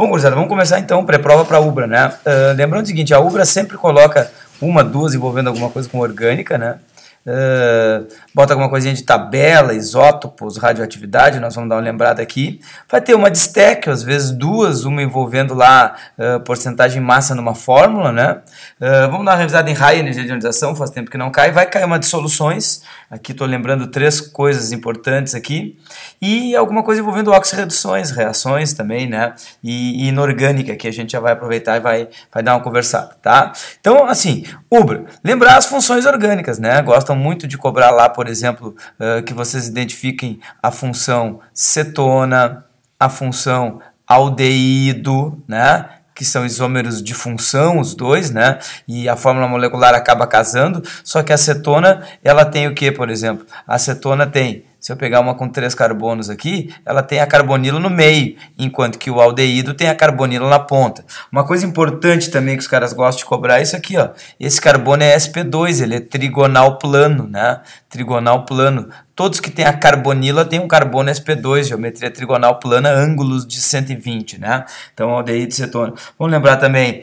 Bom, gurizada, vamos começar então, pré-prova para a Ubra, né? Lembrando o seguinte, a Ubra sempre coloca uma, duas envolvendo alguma coisa com orgânica, né? Bota alguma coisinha de tabela, isótopos, radioatividade, nós vamos dar uma lembrada aqui. Vai ter uma de Steck, às vezes duas, uma envolvendo lá porcentagem de massa numa fórmula, né? Vamos dar uma revisada em raio, energia de ionização, faz tempo que não cai. Vai cair uma de soluções, aqui estou lembrando três coisas importantes aqui. E alguma coisa envolvendo oxirreduções, reações também, né? E inorgânica, que a gente já vai aproveitar e vai dar uma conversada, tá? Então, assim, Ubra, lembrar as funções orgânicas, né? Gostam muito de cobrar lá, por exemplo, que vocês identifiquem a função cetona, a função aldeído, né? Que são isômeros de função, os dois, né? E a fórmula molecular acaba casando, só que a cetona, ela tem o que, por exemplo? A cetona tem, se eu pegar uma com 3 carbonos aqui, ela tem a carbonila no meio, enquanto que o aldeído tem a carbonila na ponta. Uma coisa importante também que os caras gostam de cobrar é isso aqui, ó. Esse carbono é sp2, ele é trigonal plano, né? Trigonal plano. Todos que têm a carbonila têm um carbono sp2, geometria trigonal plana, ângulos de 120, né? Então, aldeído e cetona. Vamos lembrar também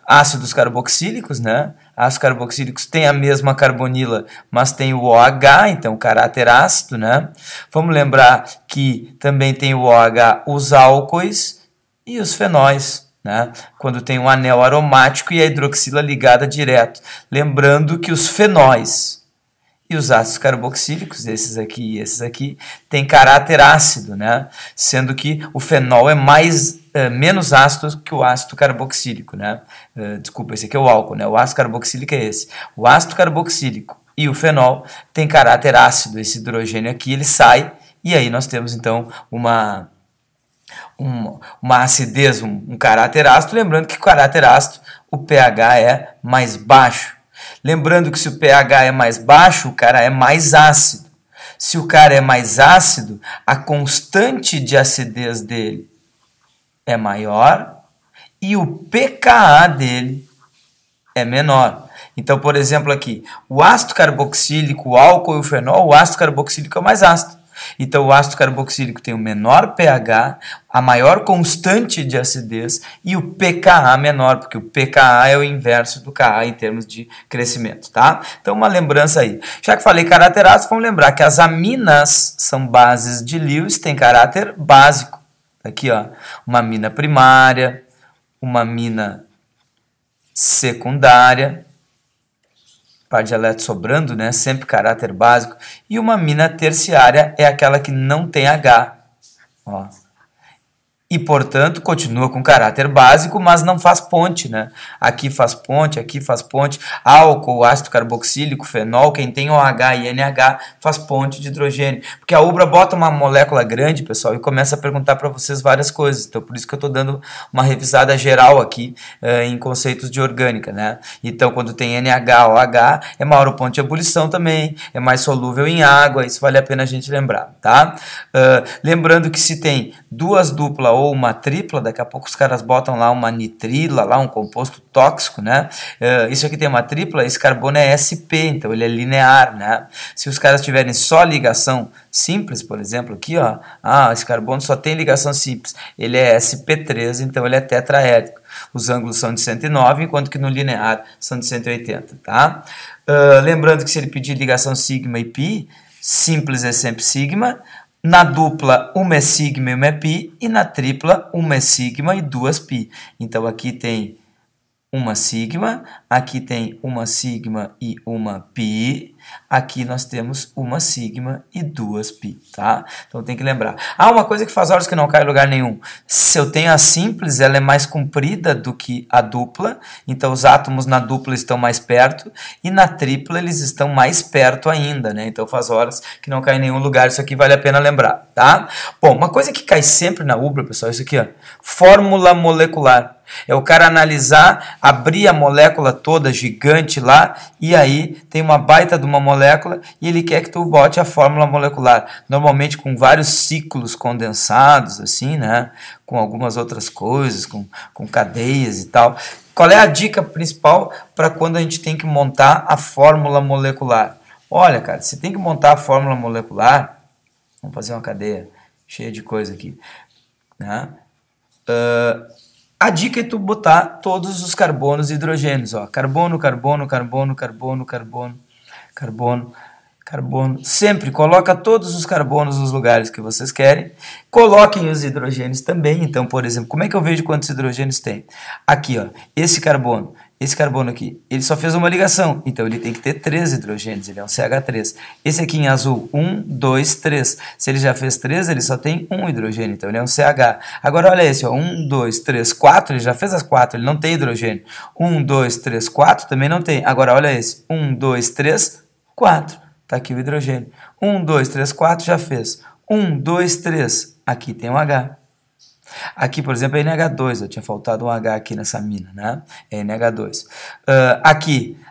ácidos carboxílicos, né? Ácidos carboxílicos têm a mesma carbonila, mas tem o OH, então caráter ácido, né? Vamos lembrar que também tem o OH os álcoois e os fenóis, né? Quando tem um anel aromático e a hidroxila ligada direto. Lembrando que os fenóis e os ácidos carboxílicos, esses aqui e esses aqui, têm caráter ácido, né? Sendo que o fenol é menos ácido que o ácido carboxílico, né? Desculpa, esse aqui é o álcool, né? O ácido carboxílico é esse. O ácido carboxílico e o fenol têm caráter ácido. Esse hidrogênio aqui, ele sai, e aí nós temos, então, uma acidez, um caráter ácido. Lembrando que o caráter ácido, o pH é mais baixo. Lembrando que se o pH é mais baixo, o cara é mais ácido. Se o cara é mais ácido, a constante de acidez dele é maior e o pKa dele é menor. Então, por exemplo, aqui, o ácido carboxílico, o álcool e o fenol, o ácido carboxílico é mais ácido. Então, o ácido carboxílico tem o menor pH, a maior constante de acidez e o pKa menor, porque o pKa é o inverso do Ka em termos de crescimento, tá? Então, uma lembrança aí. Já que falei caráter ácido, vamos lembrar que as aminas são bases de Lewis, têm caráter básico. Aqui, ó, uma amina primária, uma amina secundária, par de elétrons sobrando, né? Sempre caráter básico. E uma amina terciária é aquela que não tem H. Ó. E, portanto, continua com caráter básico, mas não faz ponte, né? Aqui faz ponte. Álcool, ácido carboxílico, fenol, quem tem OH e NH faz ponte de hidrogênio. Porque a Ubra bota uma molécula grande, pessoal, e começa a perguntar para vocês várias coisas. Então, por isso que eu estou dando uma revisada geral aqui em conceitos de orgânica, né? Então, quando tem NH, OH, é maior o ponto de ebulição também, é mais solúvel em água, isso vale a pena a gente lembrar, tá? Lembrando que se tem duas duplas ou uma tripla, daqui a pouco os caras botam lá uma nitrila, lá um composto tóxico, né? Isso aqui tem uma tripla, esse carbono é SP, então ele é linear, né? Se os caras tiverem só ligação simples, por exemplo, aqui, ó, esse carbono só tem ligação simples, ele é sp3, então ele é tetraédrico. Os ângulos são de 109, enquanto que no linear são de 180, tá? Lembrando que se ele pedir ligação sigma e pi, simples é sempre sigma. Na dupla, uma é sigma e uma é pi, e na tripla, uma é sigma e duas pi. Então, aqui tem uma sigma, aqui tem uma sigma e uma pi, aqui nós temos uma sigma e duas pi, tá? Então tem que lembrar. Uma coisa que faz horas que não cai em lugar nenhum. Se eu tenho a simples, ela é mais comprida do que a dupla, então os átomos na dupla estão mais perto, e na tripla eles estão mais perto ainda, né? Então faz horas que não cai em nenhum lugar, isso aqui vale a pena lembrar, tá? Bom, uma coisa que cai sempre na Ubra, pessoal, isso aqui, ó, fórmula molecular. É o cara analisar, abrir a molécula toda gigante lá, e aí tem uma baita de uma molécula e ele quer que tu bote a fórmula molecular. Normalmente com vários ciclos condensados, assim, né? Com algumas outras coisas, com cadeias e tal. Qual é a dica principal para quando a gente tem que montar a fórmula molecular? Olha, cara, você tem que montar a fórmula molecular. Vamos fazer uma cadeia cheia de coisa aqui, né? A dica é tu botar todos os carbonos e hidrogênios, ó, carbono, carbono, carbono, carbono, carbono, carbono, carbono. Sempre coloca todos os carbonos nos lugares que vocês querem. Coloquem os hidrogênios também. Então, por exemplo, como é que eu vejo quantos hidrogênios tem? Aqui, ó, esse carbono aqui, ele só fez uma ligação, então ele tem que ter 3 hidrogênios, ele é um CH3. Esse aqui em azul, 1, 2, 3. Se ele já fez 3, ele só tem 1 hidrogênio, então ele é um CH. Agora olha esse, ó, 1, 2, 3, 4, ele já fez as 4, ele não tem hidrogênio. 1, 2, 3, 4, também não tem. Agora olha esse, 1, 2, 3, 4. Está aqui o hidrogênio. 1, 2, 3, 4 já fez. 1, 2, 3. Aqui tem um H. Aqui, por exemplo, é NH2. Eu tinha faltado um H aqui nessa mina, né? É NH2.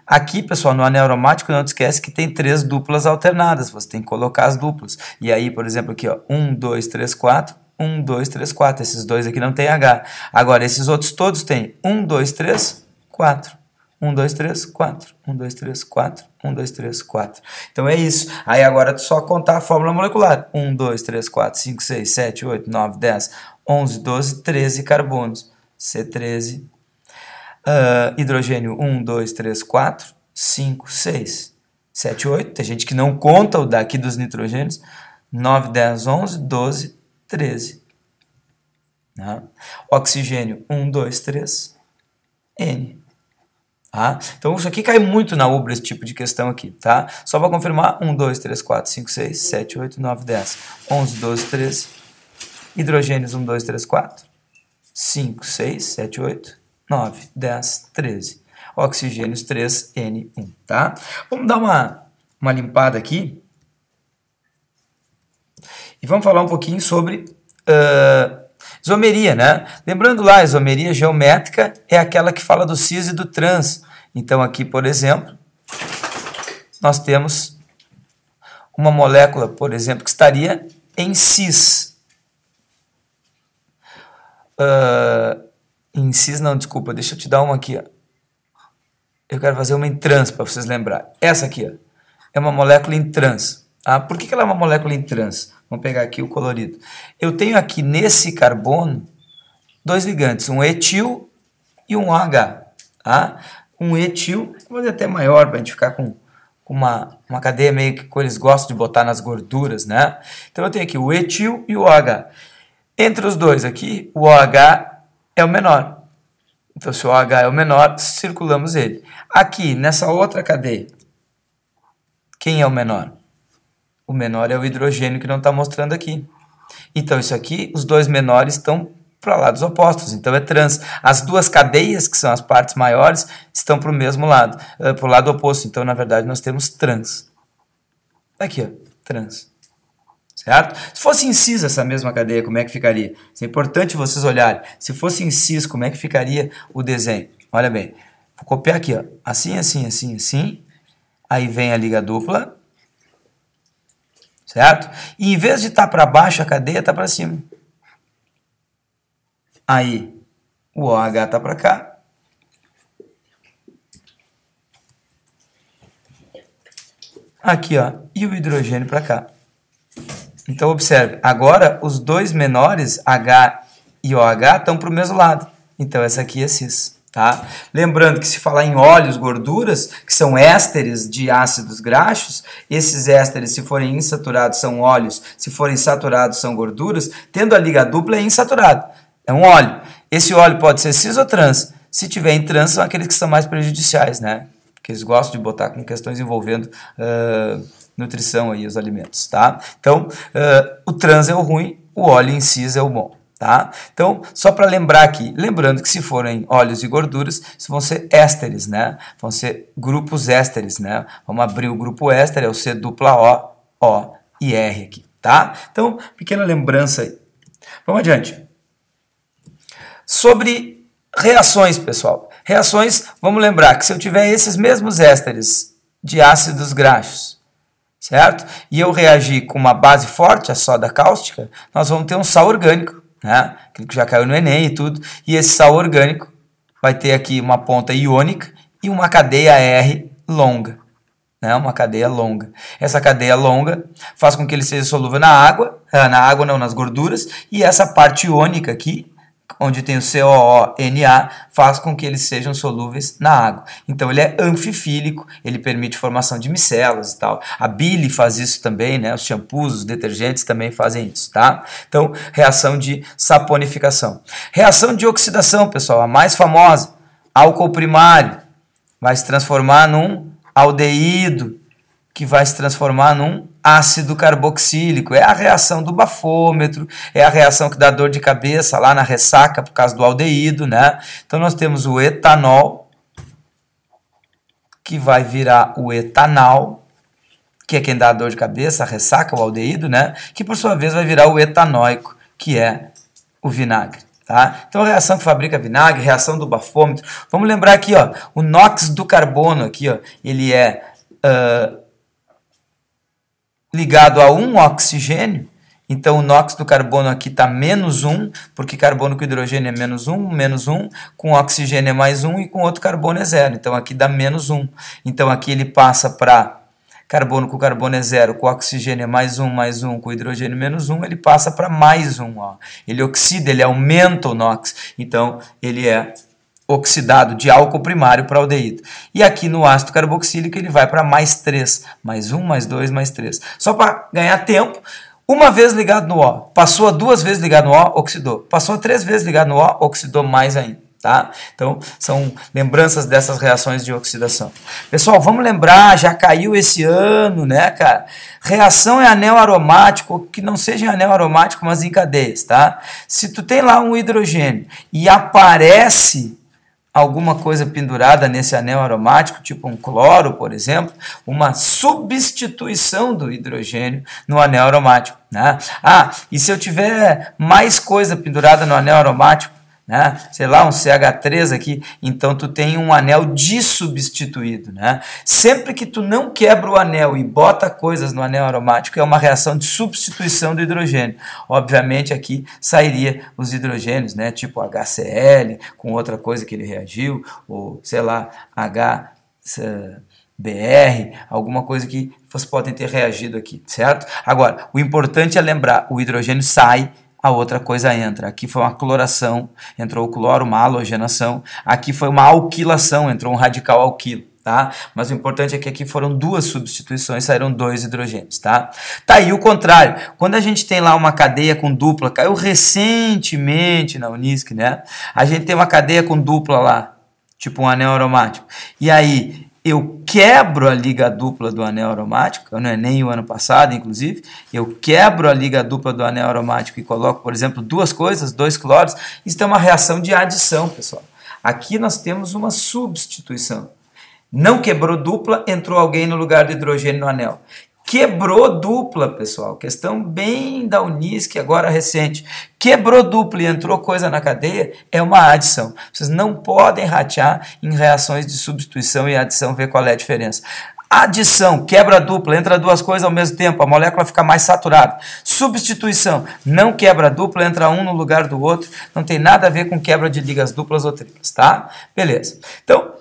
Aqui, pessoal, no anel aromático, não te esquece que tem 3 duplas alternadas. Você tem que colocar as duplas. E aí, por exemplo, aqui, ó, 1, 2, 3, 4. 1, 2, 3, 4. Esses dois aqui não tem H. Agora, esses outros todos têm 1, 2, 3, 4. 1, 2, 3, 4. 1, 2, 3, 4. 1, 2, 3, 4. Então é isso. Aí agora tu só contar a fórmula molecular. 1, 2, 3, 4, 5, 6, 7, 8, 9, 10, 11, 12, 13 carbonos. C13. Hidrogênio 1, 2, 3, 4, 5, 6, 7, 8. Tem gente que não conta o daqui dos nitrogênios. 9, 10, 11, 12, 13. Né? Oxigênio 1, 2, 3, N. Tá? Então isso aqui cai muito na UBRA, esse tipo de questão aqui, tá? Só para confirmar, 1, 2, 3, 4, 5, 6, 7, 8, 9, 10, 11, 12, 13, hidrogênios 1, 2, 3, 4, 5, 6, 7, 8, 9, 10, 13, oxigênios 3, N1, tá? Vamos dar uma limpada aqui e vamos falar um pouquinho sobre isomeria, né? Lembrando lá, a isomeria geométrica é aquela que fala do cis e do trans. Então aqui, por exemplo, nós temos uma molécula, por exemplo, que estaria em cis. Em cis não, desculpa, deixa eu te dar uma aqui, ó. Eu quero fazer uma em trans para vocês lembrarem. Essa aqui, ó, é uma molécula em trans. Ah, por que ela é uma molécula em trans? Vamos pegar aqui o colorido. Eu tenho aqui nesse carbono 2 ligantes, um etil e um OH. Tá? Um etil, vou fazer até maior para a gente ficar com uma cadeia meio que eles gostam de botar nas gorduras, né? Então eu tenho aqui o etil e o OH. Entre os dois aqui, o OH é o menor. Então se o OH é o menor, circulamos ele. Aqui, nessa outra cadeia, quem é o menor? O menor é o hidrogênio que não está mostrando aqui. Então, isso aqui, os dois menores estão para lados opostos. Então, é trans. As duas cadeias, que são as partes maiores, estão para o mesmo lado, para o lado oposto. Então, na verdade, nós temos trans. Aqui, ó, trans. Certo? Se fosse em cis essa mesma cadeia, como é que ficaria? Isso é importante vocês olharem. Se fosse em cis, como é que ficaria o desenho? Olha bem. Vou copiar aqui, ó. Assim, assim, assim, assim. Aí vem a liga dupla. Certo? E em vez de estar para baixo, a cadeia está para cima. Aí, o OH está para cá. Aqui, ó, e o hidrogênio para cá. Então, observe, agora os dois menores, H e OH, estão para o mesmo lado. Então, essa aqui é cis. Tá? Lembrando que se falar em óleos, gorduras, que são ésteres de ácidos graxos, esses ésteres, se forem insaturados, são óleos, se forem saturados, são gorduras, tendo a liga dupla é insaturado, é um óleo. Esse óleo pode ser cis ou trans. Se tiver em trans, são aqueles que são mais prejudiciais, né? Que eles gostam de botar com questões envolvendo nutrição aí, os alimentos, tá? Então, o trans é o ruim, o óleo em cis é o bom. Tá? Então, só para lembrar aqui, lembrando que se forem óleos e gorduras, isso vão ser ésteres, né? Vão ser grupos ésteres, né? Vamos abrir o grupo éster, é o C dupla O e R aqui, tá? Então, pequena lembrança aí. Vamos adiante. Sobre reações, pessoal. Reações, vamos lembrar que se eu tiver esses mesmos ésteres de ácidos graxos, certo? E eu reagir com uma base forte, a soda cáustica, nós vamos ter um sal orgânico. Né? Aquilo que já caiu no Enem e tudo, e esse sal orgânico vai ter aqui uma ponta iônica e uma cadeia R longa, né? Uma cadeia longa. Essa cadeia longa faz com que ele seja solúvel na água não, nas gorduras, e essa parte iônica aqui onde tem o COO-NA, faz com que eles sejam solúveis na água. Então ele é anfifílico, ele permite formação de micelas e tal. A bile faz isso também, né? Os shampoos, os detergentes também fazem isso, tá? Então, reação de saponificação. Reação de oxidação, pessoal, a mais famosa, álcool primário, vai se transformar num aldeído, que vai se transformar num ácido carboxílico. É a reação do bafômetro, é a reação que dá dor de cabeça lá na ressaca por causa do aldeído, né? Então nós temos o etanol, que vai virar o etanal, que é quem dá a dor de cabeça, a ressaca, o aldeído, né? Que por sua vez vai virar o etanóico, que é o vinagre. Tá? Então a reação que fabrica vinagre, reação do bafômetro. Vamos lembrar aqui, ó, o NOx do carbono aqui, ó, ele é ligado a um oxigênio, então o NOx do carbono aqui está -1, porque carbono com hidrogênio é -1, com oxigênio é +1 e com outro carbono é 0, então aqui dá -1. Então aqui ele passa para carbono com carbono é 0, com oxigênio é +1, com hidrogênio -1, ele passa para +1. Ó. Ele oxida, ele aumenta o NOx, então ele é oxidado de álcool primário para aldeído. E aqui no ácido carboxílico ele vai para +3, +1, +2, +3. Só para ganhar tempo, uma vez ligado no O, passou a 2 vezes ligado no O, oxidou. Passou a 3 vezes ligado no O, oxidou mais ainda. Tá? Então, são lembranças dessas reações de oxidação. Pessoal, vamos lembrar, já caiu esse ano, né, cara? Reação é anel aromático, que não seja anel aromático, mas em cadeias, tá? Se tu tem lá um hidrogênio e aparece alguma coisa pendurada nesse anel aromático, tipo um cloro, por exemplo, uma substituição do hidrogênio no anel aromático, né? Ah, e se eu tiver mais coisa pendurada no anel aromático, né? Sei lá, um CH3 aqui, então tu tem um anel dissubstituído, né? Sempre que tu não quebra o anel e bota coisas no anel aromático, é uma reação de substituição do hidrogênio. Obviamente aqui sairia os hidrogênios, né? Tipo HCl com outra coisa que ele reagiu, ou sei lá, HBr, alguma coisa que vocês podem ter reagido aqui, certo? Agora, o importante é lembrar, o hidrogênio sai, a outra coisa entra. Aqui foi uma cloração, entrou o cloro, uma halogenação. Aqui foi uma alquilação, entrou um radical alquilo, tá? Mas o importante é que aqui foram 2 substituições, saíram 2 hidrogênios, tá? Tá aí o contrário. Quando a gente tem lá uma cadeia com dupla, caiu recentemente na Unisc, né? A gente tem uma cadeia com dupla lá, tipo um anel aromático. E aí eu quebro a liga dupla do anel aromático, eu não é nem o ano passado, inclusive, eu quebro a liga dupla do anel aromático e coloco, por exemplo, 2 coisas, 2 cloros, isso é uma reação de adição, pessoal. Aqui nós temos uma substituição. Não quebrou dupla, entrou alguém no lugar do hidrogênio no anel. Quebrou dupla, pessoal, questão bem da Unisc, agora recente. Quebrou dupla e entrou coisa na cadeia, é uma adição. Vocês não podem ratear em reações de substituição e adição, ver qual é a diferença. Adição, quebra dupla, entra 2 coisas ao mesmo tempo, a molécula fica mais saturada. Substituição, não quebra dupla, entra um no lugar do outro, não tem nada a ver com quebra de ligas duplas ou triplas, tá? Beleza. Então,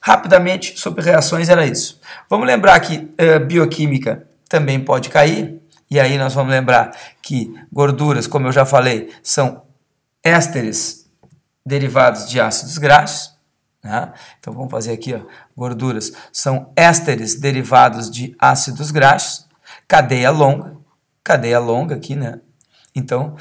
rapidamente, sobre reações era isso. Vamos lembrar que bioquímica também pode cair, e aí nós vamos lembrar que gorduras, como eu já falei, são ésteres derivados de ácidos graxos, né? Então vamos fazer aqui, ó, gorduras são ésteres derivados de ácidos graxos, cadeia longa aqui, né? Então,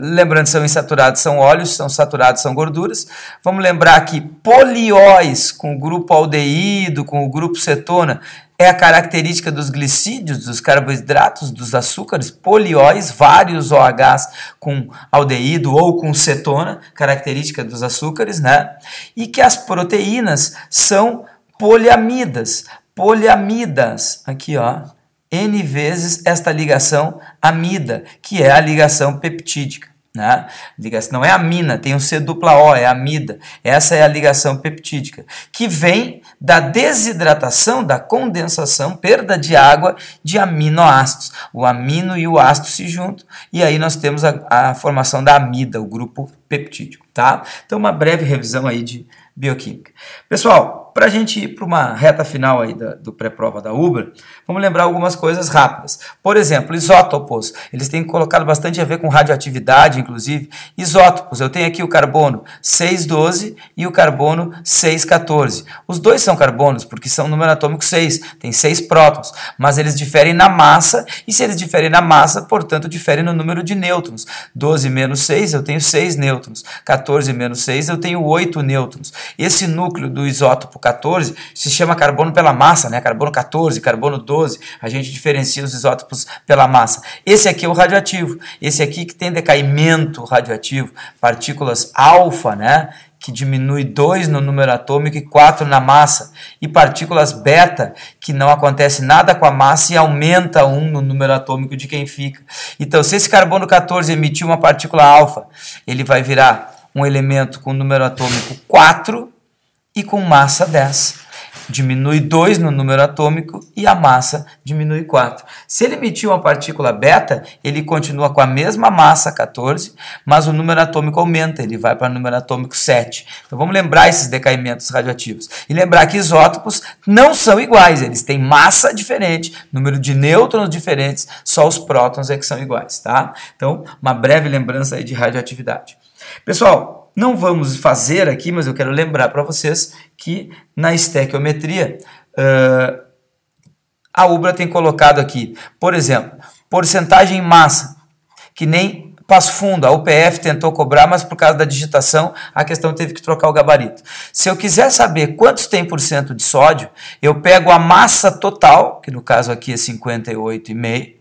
lembrando, são insaturados, são óleos, são saturados, são gorduras. Vamos lembrar que polióis com o grupo aldeído, com o grupo cetona, é a característica dos glicídios, dos carboidratos, dos açúcares, polióis, vários OHs com aldeído ou com cetona, característica dos açúcares, né? E que as proteínas são poliamidas. Poliamidas, aqui ó, N vezes esta ligação amida, que é a ligação peptídica. Né? Não é amina, tem um C dupla O, é amida. Essa é a ligação peptídica, que vem da desidratação, da condensação, perda de água de aminoácidos. O amino e o ácido se juntam, e aí nós temos a formação da amida, o grupo peptídico. Tá? Então, uma breve revisão aí de bioquímica. Pessoal, para a gente ir para uma reta final aí do pré-prova da UBRA, vamos lembrar algumas coisas rápidas. Por exemplo, isótopos, eles têm colocado bastante a ver com radioatividade, inclusive. Isótopos, eu tenho aqui o carbono 6,12 e o carbono 6,14. Os dois são carbonos, porque são número atômico 6, tem 6 prótons, mas eles diferem na massa, e se eles diferem na massa, portanto, diferem no número de nêutrons. 12 menos 6, eu tenho 6 nêutrons. 14 menos 6, eu tenho 8 nêutrons. Esse núcleo do isótopo 14 se chama carbono pela massa, né? Carbono 14, carbono 12, a gente diferencia os isótopos pela massa. Esse aqui é o radioativo, esse aqui que tem decaimento radioativo, partículas alfa, né? Que diminui 2 no número atômico e 4 na massa, e partículas beta, que não acontece nada com a massa e aumenta 1 no número atômico de quem fica. Então, se esse carbono 14 emitir uma partícula alfa, ele vai virar um elemento com número atômico 4 e com massa 10. Diminui 2 no número atômico e a massa diminui 4. Se ele emitir uma partícula beta, ele continua com a mesma massa, 14, mas o número atômico aumenta, ele vai para o número atômico 7. Então vamos lembrar esses decaimentos radioativos. E lembrar que isótopos não são iguais, eles têm massa diferente, número de nêutrons diferentes, só os prótons é que são iguais, tá? Então, uma breve lembrança aí de radioatividade. Pessoal, não vamos fazer aqui, mas eu quero lembrar para vocês que na estequiometria a UBRA tem colocado aqui, por exemplo, porcentagem em massa, que nem Passo Fundo, a UPF tentou cobrar, mas por causa da digitação a questão teve que trocar o gabarito. Se eu quiser saber quantos tem por cento de sódio, eu pego a massa total, que no caso aqui é 58,5,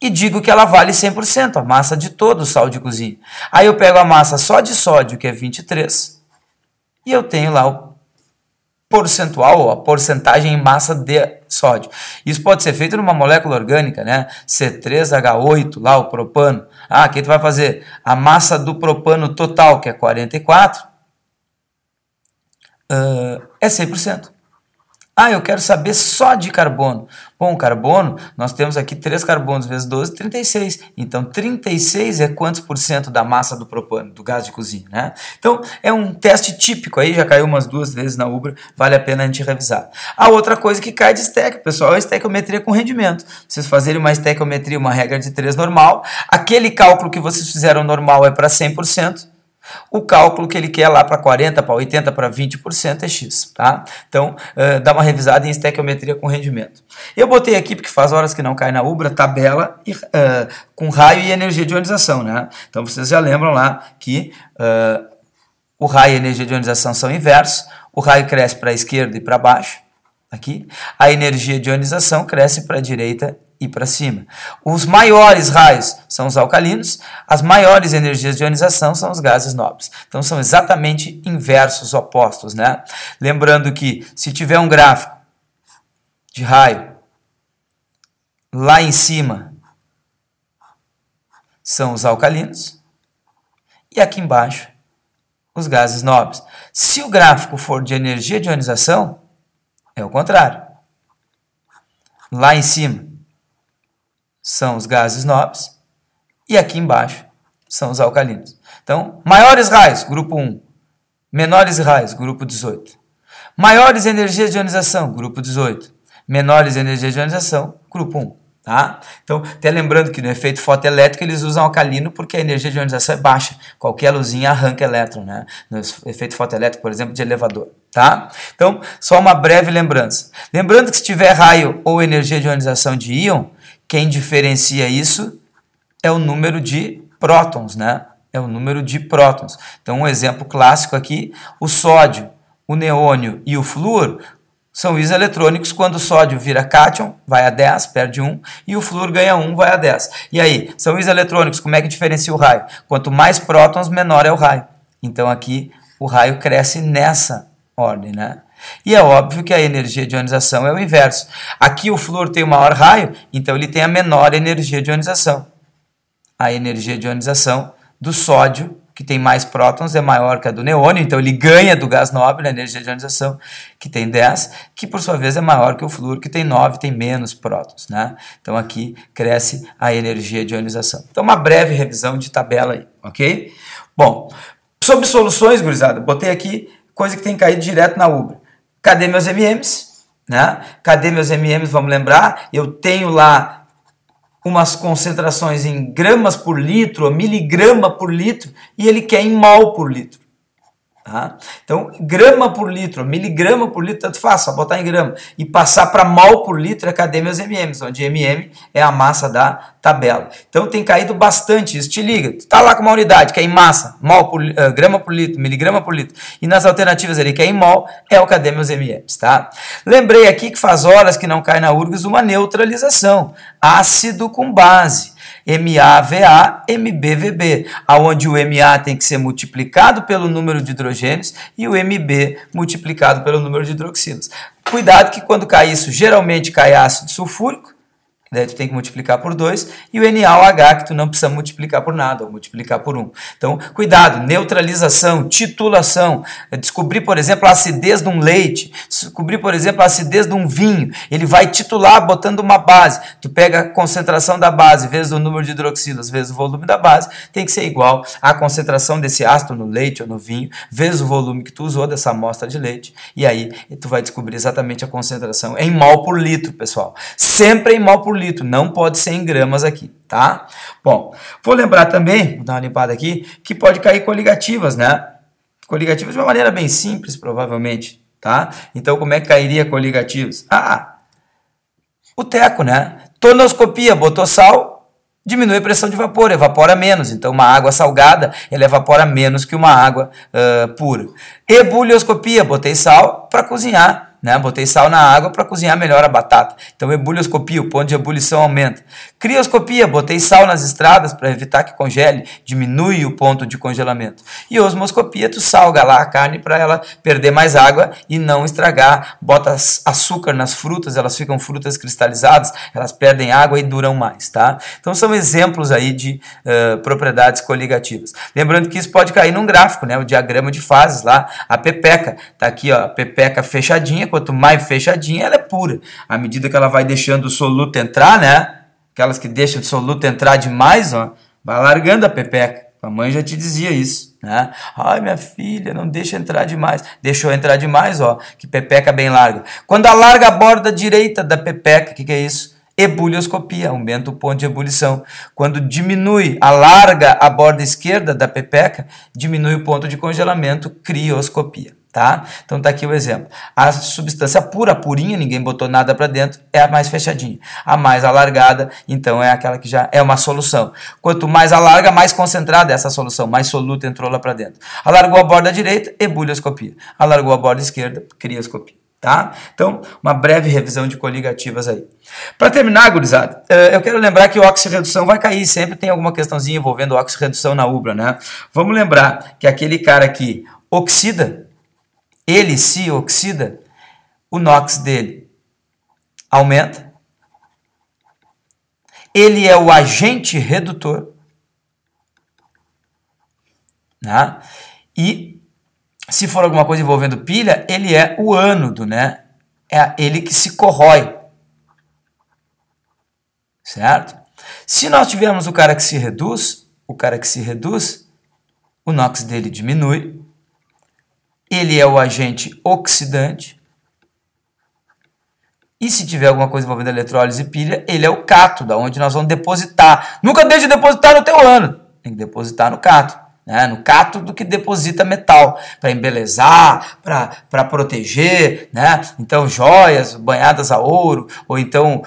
e digo que ela vale 100%, a massa de todo o sal de cozinha. Aí eu pego a massa só de sódio, que é 23, e eu tenho lá o percentual, ou a porcentagem em massa de sódio. Isso pode ser feito numa molécula orgânica, né? C3H8, lá o propano. Ah, o que tu vai fazer? A massa do propano total, que é 44, é 100%. Ah, eu quero saber só de carbono. Bom, carbono, nós temos aqui 3 carbonos vezes 12, 36. Então, 36 é quantos por cento da massa do propano, do gás de cozinha, né? Então, é um teste típico aí, já caiu umas 2 vezes na UBRA, vale a pena a gente revisar. A outra coisa que cai de estequio, pessoal, é a estequiometria com rendimento. Vocês fazerem uma estequiometria, uma regra de 3 normal, aquele cálculo que vocês fizeram normal é para 100%, o cálculo que ele quer lá para 40%, para 80%, para 20% é X, tá? Então, dá uma revisada em estequiometria com rendimento. Eu botei aqui, porque faz horas que não cai na UBRA, tabela com raio e energia de ionização, né? Então, vocês já lembram lá que o raio e a energia de ionização são inversos, o raio cresce para a esquerda e para baixo, aqui. A energia de ionização cresce para a direita e para cima. Os maiores raios são os alcalinos, as maiores energias de ionização são os gases nobres. Então são exatamente inversos, opostos, né? Lembrando que se tiver um gráfico de raio, lá em cima são os alcalinos e aqui embaixo os gases nobres. Se o gráfico for de energia de ionização, é o contrário. Lá em cima são os gases nobres e aqui embaixo são os alcalinos. Então, maiores raios, grupo 1. Menores raios, grupo 18. Maiores energias de ionização, grupo 18. Menores energias de ionização, grupo 1. Tá? Então, até lembrando que no efeito fotoelétrico eles usam alcalino porque a energia de ionização é baixa. Qualquer luzinha arranca elétron, né? No efeito fotoelétrico, por exemplo, de elevador. Tá? Então, só uma breve lembrança. Lembrando que se tiver raio ou energia de ionização de íon, quem diferencia isso é o número de prótons, né? É o número de prótons. Então, um exemplo clássico aqui, o sódio, o neônio e o flúor são isoeletrônicos. Quando o sódio vira cátion, vai a 10, perde 1, e o flúor ganha 1, vai a 10. E aí, são isoeletrônicos, como é que diferencia o raio? Quanto mais prótons, menor é o raio. Então, aqui, o raio cresce nessa ordem, né? E é óbvio que a energia de ionização é o inverso. Aqui o flúor tem o maior raio, então ele tem a menor energia de ionização. A energia de ionização do sódio, que tem mais prótons, é maior que a do neônio, então ele ganha do gás nobre, a energia de ionização, que tem 10, que por sua vez é maior que o flúor, que tem 9, tem menos prótons, né? Então aqui cresce a energia de ionização. Então uma breve revisão de tabela aí, ok? Bom, sobre soluções, gurizada, botei aqui coisa que tem caído direto na Ubra. Cadê meus MMs? Né? Cadê meus MMs? Vamos lembrar, eu tenho lá umas concentrações em gramas por litro, miligrama por litro, e ele quer em mol por litro. Tá? Então, grama por litro, miligrama por litro, tanto faz, só botar em grama. E passar para mol por litro é cadê meus MMs, onde MM é a massa da tabela. Então, tem caído bastante, isso te liga. Tu tá lá com uma unidade, que é em massa, mol por, grama por litro, miligrama por litro. E nas alternativas ali, que é em mol, é o cadê meus MMs, tá? Lembrei aqui que faz horas que não cai na URGS uma neutralização. Ácido com base. MAVA, MBVB, aonde o MA tem que ser multiplicado pelo número de hidrogênios e o MB multiplicado pelo número de hidroxilas. Cuidado que quando cai isso, geralmente cai ácido sulfúrico, daí tu tem que multiplicar por 2, e o NaOH, que tu não precisa multiplicar por nada, ou multiplicar por 1. Então, cuidado, neutralização, titulação, descobrir, por exemplo, a acidez de um leite, descobrir, por exemplo, a acidez de um vinho, ele vai titular botando uma base. Tu pega a concentração da base vezes o número de hidroxilas vezes o volume da base, tem que ser igual à concentração desse ácido no leite ou no vinho, vezes o volume que tu usou dessa amostra de leite, e aí tu vai descobrir exatamente a concentração em mol por litro, pessoal. Sempre em mol por litro. Não pode ser em gramas aqui, tá? Bom, vou lembrar também, vou dar uma limpada aqui, que pode cair coligativas, né? Coligativas de uma maneira bem simples, provavelmente, tá? Então, como é que cairia coligativas? O teco, né? Tonoscopia, botou sal, diminui a pressão de vapor, evapora menos. Então, uma água salgada, ela evapora menos que uma água pura. Ebulioscopia, botei sal para cozinhar. Né? Botei sal na água para cozinhar melhor a batata. Então, ebulioscopia, o ponto de ebulição aumenta. Crioscopia, botei sal nas estradas para evitar que congele, diminui o ponto de congelamento. E osmoscopia, tu salga lá a carne para ela perder mais água e não estragar. Bota açúcar nas frutas, elas ficam frutas cristalizadas, elas perdem água e duram mais, tá? Então, são exemplos aí de propriedades coligativas. Lembrando que isso pode cair num gráfico, né? O diagrama de fases lá, a pepeca. Tá aqui, ó, a pepeca fechadinha. Quanto mais fechadinha, ela é pura. À medida que ela vai deixando o soluto entrar, né? Aquelas que deixam o soluto entrar demais, ó, vai largando a pepeca. A mãe já te dizia isso, né? Ai, minha filha, não deixa entrar demais. Deixou entrar demais, ó, que pepeca bem larga. Quando alarga a borda direita da pepeca, o que é isso? Ebulioscopia, aumenta o ponto de ebulição. Quando diminui, alarga a borda esquerda da pepeca, diminui o ponto de congelamento, crioscopia. Tá? Então tá aqui o exemplo. A substância pura, a purinha, ninguém botou nada para dentro, é a mais fechadinha. A mais alargada, então, é aquela que já é uma solução. Quanto mais alarga, mais concentrada é essa solução, mais soluto entrou lá para dentro. Alargou a borda direita, ebulioscopia. Alargou a borda esquerda, crioscopia. Tá? Então, uma breve revisão de coligativas aí. Para terminar, gurizada, eu quero lembrar que o oxirredução vai cair, sempre tem alguma questãozinha envolvendo oxirredução na Ubra, né? Vamos lembrar que aquele cara que oxida, ele se oxida, o NOx dele aumenta, ele é o agente redutor, né? E se for alguma coisa envolvendo pilha, ele é o ânodo, né? É ele que se corrói, certo? Se nós tivermos o cara que se reduz, o NOx dele diminui, ele é o agente oxidante. E se tiver alguma coisa envolvendo eletrólise e pilha, ele é o cátodo, onde nós vamos depositar. Nunca deixe de depositar no teu ânodo. Tem que depositar no cátodo. Né? No cátodo que deposita metal, para embelezar, para proteger, né? Então joias banhadas a ouro, ou então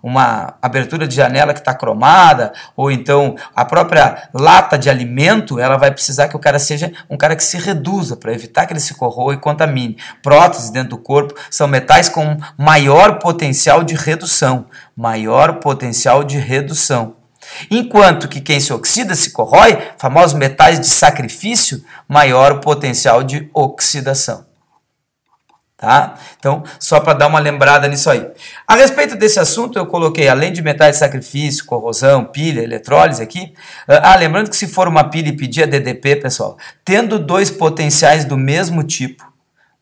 uma abertura de janela que está cromada, ou então a própria lata de alimento, ela vai precisar que o cara seja um cara que se reduza, para evitar que ele se corroa e contamine. Próteses dentro do corpo são metais com maior potencial de redução, Enquanto que quem se oxida, se corrói, famosos metais de sacrifício, maior potencial de oxidação. Tá? Então, só para dar uma lembrada nisso aí. A respeito desse assunto, eu coloquei, além de metais de sacrifício, corrosão, pilha, eletrólise aqui, lembrando que se for uma pilha e pedir a DDP, pessoal, tendo dois potenciais do mesmo tipo,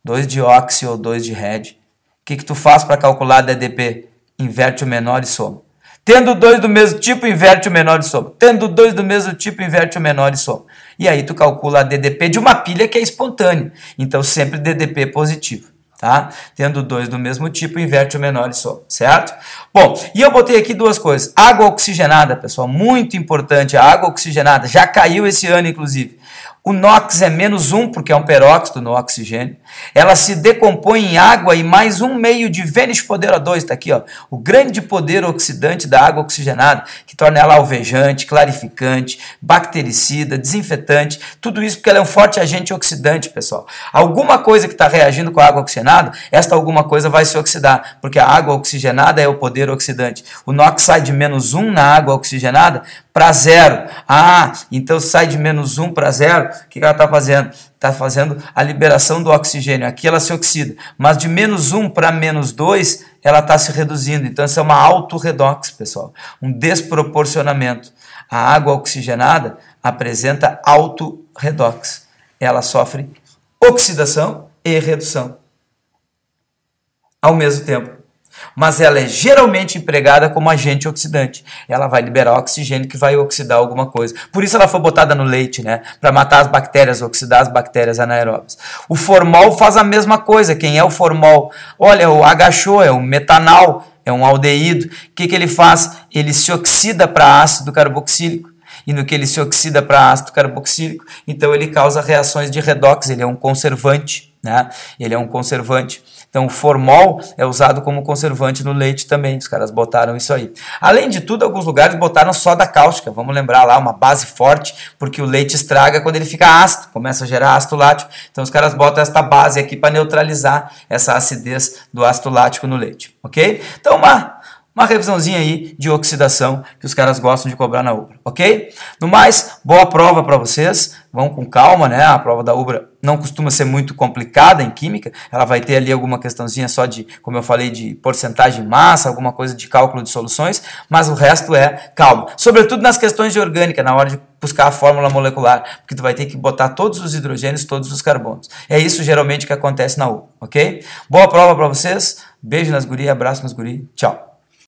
2 de óxido ou 2 de Red, o que tu faz para calcular a DDP? Inverte o menor e soma. Tendo dois do mesmo tipo, inverte o menor e soma. Tendo dois do mesmo tipo, inverte o menor e soma. E aí tu calcula a DDP de uma pilha que é espontânea. Então sempre DDP positivo. Tá? Tendo dois do mesmo tipo, inverte o menor e soma, certo? Bom, e eu botei aqui duas coisas. Água oxigenada, pessoal, muito importante, a água oxigenada, já caiu esse ano, inclusive. O NOx é -1, porque é um peróxido no oxigênio. Ela se decompõe em água e mais um meio de Vênus poder O2, está aqui, ó, o grande poder oxidante da água oxigenada, que torna ela alvejante, clarificante, bactericida, desinfetante, tudo isso porque ela é um forte agente oxidante, pessoal. Alguma coisa que está reagindo com a água oxigenada, esta alguma coisa vai se oxidar, porque a água oxigenada é o poder oxidante. O NOx sai de -1 na água oxigenada para 0. Ah, então sai de -1 para 0, o que ela está fazendo? Está fazendo a liberação do oxigênio. Aqui ela se oxida, mas de -1 para -2, ela está se reduzindo. Então, isso é uma autorredox, pessoal. Um desproporcionamento. A água oxigenada apresenta autorredox. Ela sofre oxidação e redução ao mesmo tempo. Mas ela é geralmente empregada como agente oxidante. Ela vai liberar oxigênio que vai oxidar alguma coisa. Por isso ela foi botada no leite, né? Para matar as bactérias, oxidar as bactérias anaeróbias. O formol faz a mesma coisa. Quem é o formol? Olha, o HO é um metanal, é um aldeído. O que ele faz? Ele se oxida para ácido carboxílico. E no que ele se oxida para ácido carboxílico, então ele causa reações de redox, ele é um conservante, né? Ele é um conservante. Então o formol é usado como conservante no leite também, os caras botaram isso aí. Além de tudo, alguns lugares botaram soda cáustica, vamos lembrar lá, uma base forte, porque o leite estraga quando ele fica ácido, começa a gerar ácido lático. Então os caras botam esta base aqui para neutralizar essa acidez do ácido lático no leite, ok? Então uma revisãozinha aí de oxidação que os caras gostam de cobrar na UBRA, ok? No mais, boa prova para vocês, vão com calma, né? A prova da UBRA não costuma ser muito complicada em química, ela vai ter ali alguma questãozinha só de, como eu falei, de porcentagem de massa, alguma coisa de cálculo de soluções, mas o resto é calma. Sobretudo nas questões de orgânica, na hora de buscar a fórmula molecular, porque tu vai ter que botar todos os hidrogênios, todos os carbonos. É isso geralmente que acontece na UBRA, ok? Boa prova para vocês, beijo nas guri, abraço nas guri, tchau!